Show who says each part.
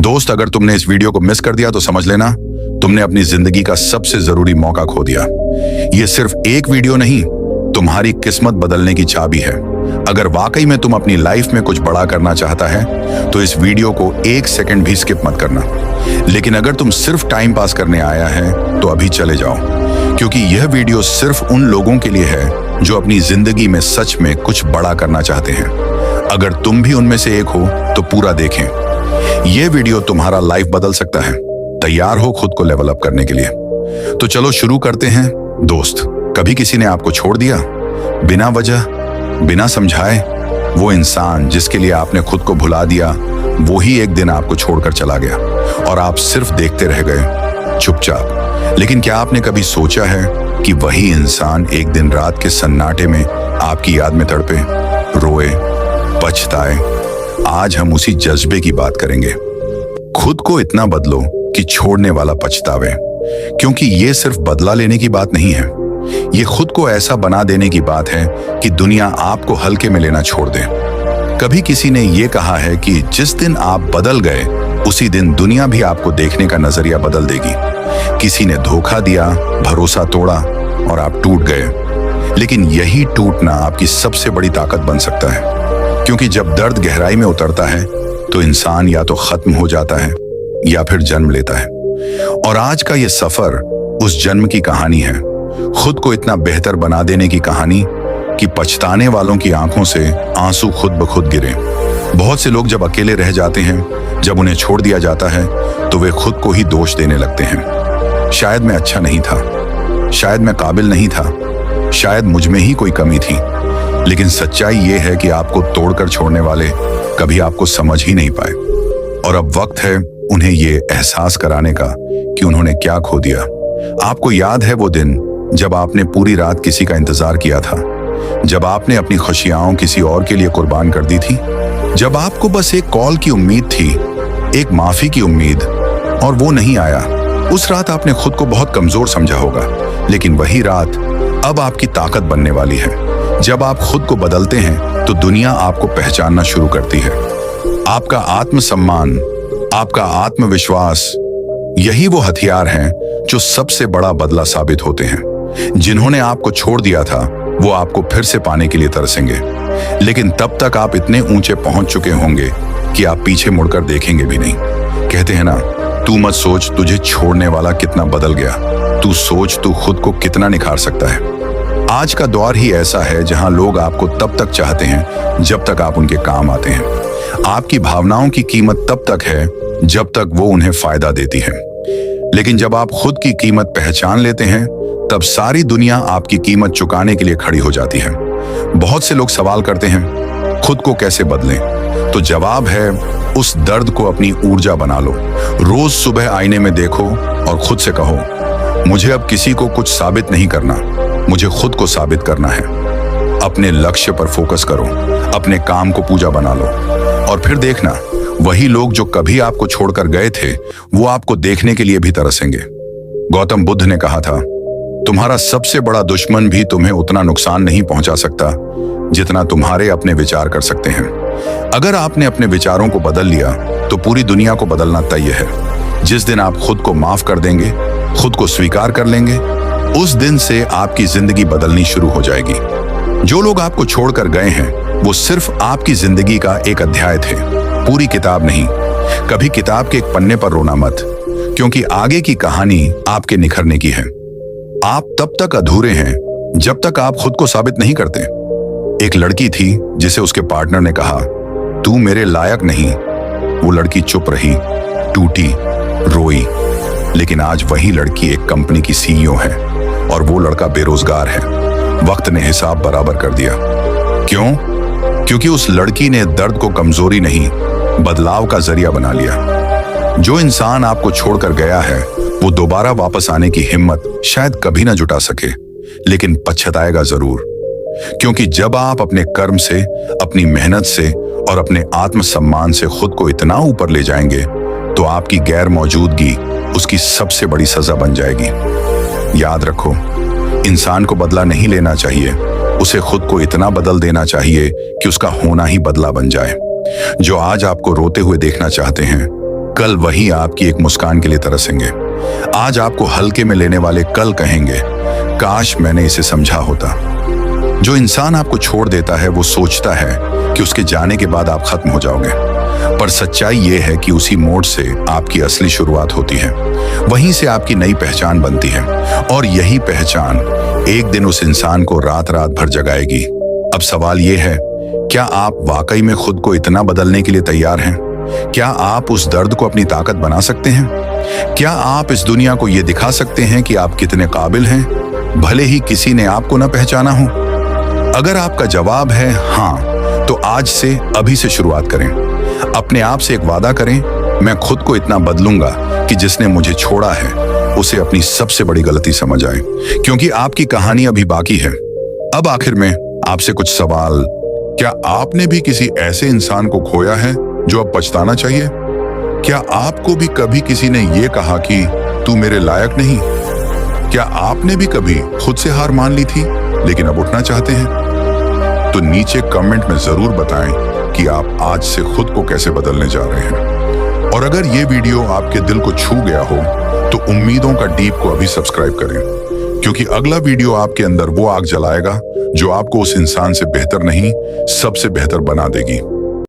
Speaker 1: दोस्त, अगर तुमने इस वीडियो को मिस कर दिया तो समझ लेना तुमने अपनी जिंदगी का सबसे जरूरी मौका खो दिया। ये सिर्फ एक वीडियो नहीं, तुम्हारी किस्मत बदलने की चाबी है। अगर वाकई में तुम अपनी लाइफ में कुछ बड़ा करना चाहता है तो इस वीडियो को एक सेकंड भी स्किप मत करना। लेकिन अगर तुम सिर्फ टाइम पास करने आया है तो अभी चले जाओ, क्योंकि यह वीडियो सिर्फ उन लोगों के लिए है जो अपनी जिंदगी में सच में कुछ बड़ा करना चाहते हैं। अगर तुम भी उनमें से एक हो तो पूरा देखें। यह वीडियो तुम्हारा लाइफ बदल सकता है। तैयार हो खुद को लेवल अप करने के लिए? तो चलो शुरू करते हैं। दोस्त, कभी किसी ने आपको छोड़ दिया बिना वजह, बिना समझाए? वो इंसान जिसके लिए आपने खुद को भुला दिया, वो ही एक दिन आपको छोड़कर चला गया और आप सिर्फ देखते रह गए चुपचाप। लेकिन क्या आपने कभी सोचा है कि वही इंसान एक दिन रात के सन्नाटे में आपकी याद में तड़पे, रोए, पछताए? आज हम उसी जज्बे की बात करेंगे। खुद को इतना बदलो कि छोड़ने वाला पछतावे, क्योंकि ये सिर्फ बदला लेने की बात नहीं है, ये खुद को ऐसा बना देने की बात है कि दुनिया आपको हल्के में लेना छोड़ दे। कभी किसी ने ये कहा है कि जिस दिन आप बदल गए उसी दिन दुनिया भी आपको देखने का नजरिया बदल देगी। किसी ने धोखा दिया, भरोसा तोड़ा और आप टूट गए। लेकिन यही टूटना आपकी सबसे बड़ी ताकत बन सकता है, क्योंकि जब दर्द गहराई में उतरता है तो इंसान या तो खत्म हो जाता है या फिर जन्म लेता है। और आज का ये सफर उस जन्म की कहानी है, खुद को इतना बेहतर बना देने की कहानी कि पछताने वालों की आंखों से आंसू खुद ब खुद गिरे। बहुत से लोग जब अकेले रह जाते हैं, जब उन्हें छोड़ दिया जाता है, तो वे खुद को ही दोष देने लगते हैं। शायद मैं अच्छा नहीं था, शायद मैं काबिल नहीं था, शायद मुझ में ही कोई कमी थी। लेकिन सच्चाई ये है कि आपको तोड़कर छोड़ने वाले कभी आपको समझ ही नहीं पाए। और अब वक्त है उन्हें ये एहसास कराने का कि उन्होंने क्या खो दिया। आपको याद है वो दिन जब आपने पूरी रात किसी का इंतजार किया था, जब आपने अपनी खुशियां किसी और के लिए कुर्बान कर दी थी, जब आपको बस एक कॉल की उम्मीद थी, एक माफी की उम्मीद, और वो नहीं आया। उस रात आपने खुद को बहुत कमजोर समझा होगा, लेकिन वही रात अब आपकी ताकत बनने वाली है। जब आप खुद को बदलते हैं तो दुनिया आपको पहचानना शुरू करती है। आपका आत्मसम्मान, आपका आत्मविश्वास, यही वो हथियार हैं जो सबसे बड़ा बदला साबित होते हैं। जिन्होंने आपको छोड़ दिया था वो आपको फिर से पाने के लिए तरसेंगे, लेकिन तब तक आप इतने ऊंचे पहुंच चुके होंगे कि आप पीछे मुड़कर देखेंगे भी नहीं। कहते हैं ना, तू मत सोच तुझे छोड़ने वाला कितना बदल गया, तू सोच तू खुद को कितना निखार सकता है। आज का दौर ही ऐसा है जहां लोग आपको तब तक चाहते हैं जब तक आप उनके काम आते हैं। आपकी भावनाओं की कीमत तब तक है जब तक वो उन्हें फायदा देती है। लेकिन जब आप खुद की कीमत पहचान लेते हैं तब सारी दुनिया आपकी कीमत चुकाने के लिए खड़ी हो जाती है। बहुत से लोग सवाल करते हैं खुद को कैसे बदलें, तो जवाब है उस दर्द को अपनी ऊर्जा बना लो। रोज सुबह आईने में देखो और खुद से कहो, मुझे अब किसी को कुछ साबित नहीं करना, मुझे खुद को साबित करना है। अपने लक्ष्य पर फोकस करो, अपने काम को पूजा बना लो, और फिर देखना वही लोग जो कभी आपको छोड़कर गए थे वो आपको देखने के लिए भी तरसेंगे। गौतम बुद्ध ने कहा था, तुम्हारा सबसे बड़ा दुश्मन भी तुम्हें उतना नुकसान नहीं पहुंचा सकता जितना तुम्हारे अपने विचार कर सकते हैं। अगर आपने अपने विचारों को बदल लिया तो पूरी दुनिया को बदलना तय है। जिस दिन आप खुद को माफ कर देंगे, खुद को स्वीकार कर लेंगे, उस दिन से आपकी जिंदगी बदलनी शुरू हो जाएगी। जो लोग आपको छोड़कर गए हैं वो सिर्फ आपकी जिंदगी का एक अध्याय थे, पूरी किताब नहीं। कभी किताब के एक पन्ने पर रोना मत, क्योंकि आगे की कहानी आपके निखरने की है। आप तब तक अधूरे हैं जब तक आप खुद को साबित नहीं करते। एक लड़की थी जिसे उसके पार्टनर ने कहा, तू मेरे लायक नहीं। वो लड़की चुप रही, टूटी, रोई। लेकिन आज वही लड़की एक कंपनी की सीईओ है और वो लड़का बेरोजगार है। वक्त ने हिसाब बराबर कर दिया। क्यों? क्योंकि उस लड़की ने दर्द को कमजोरी नहीं, बदलाव का जरिया बना लिया। जो इंसान आपको छोड़कर गया है वो दोबारा वापस आने की हिम्मत शायद कभी ना जुटा सके, लेकिन पछताएगा जरूर। क्योंकि जब आप अपने कर्म से, अपनी मेहनत से और अपने आत्मसम्मान से खुद को इतना ऊपर ले जाएंगे तो आपकी गैर मौजूदगी उसकी सबसे बड़ी सजा बन जाएगी। याद रखो, इंसान को बदला नहीं लेना चाहिए, उसे खुद को इतना बदल देना चाहिए कि उसका होना ही बदला बन जाए। जो आज आपको रोते हुए देखना चाहते हैं कल वही आपकी एक मुस्कान के लिए तरसेंगे। आज आपको हल्के में लेने वाले कल कहेंगे, काश मैंने इसे समझा होता। जो इंसान आपको छोड़ देता है वो सोचता है कि उसके जाने के बाद आप खत्म हो जाओगे, पर सच्चाई ये है कि उसी मोड़ से आपकी असली शुरुआत होती है। वहीं से आपकी नई पहचान बनती है और यही पहचान एक दिन उस इंसान को रात रात भर जगाएगी। अब सवाल ये है, क्या आप वाकई में खुद को इतना बदलने के लिए तैयार हैं? क्या आप उस दर्द को अपनी ताकत बना सकते हैं? क्या आप इस दुनिया को यह दिखा सकते हैं कि आप कितने काबिल हैं, भले ही किसी ने आपको न पहचाना हो? अगर आपका जवाब है हाँ, तो आज से अभी से शुरुआत करें। अपने आप से एक वादा करें, मैं खुद को इतना बदलूंगा कि जिसने मुझे छोड़ा है उसे अपनी सबसे बड़ी गलती समझ आए, क्योंकि आपकी कहानी अभी बाकी है। अब आखिर में आपसे कुछ सवाल। क्या आपने भी किसी ऐसे इंसान को खोया है जो अब पछताना चाहिए? क्या आपको भी कभी किसी ने यह कहा कि तू मेरे लायक नहीं? क्या आपने भी कभी खुद से हार मान ली थी लेकिन अब उठना चाहते हैं? तो नीचे कमेंट में जरूर बताएं कि आप आज से खुद को कैसे बदलने जा रहे हैं। और अगर ये वीडियो आपके दिल को छू गया हो तो उम्मीदों का डीप को अभी सब्सक्राइब करें, क्योंकि अगला वीडियो आपके अंदर वो आग जलाएगा जो आपको उस इंसान से बेहतर नहीं, सबसे बेहतर बना देगी।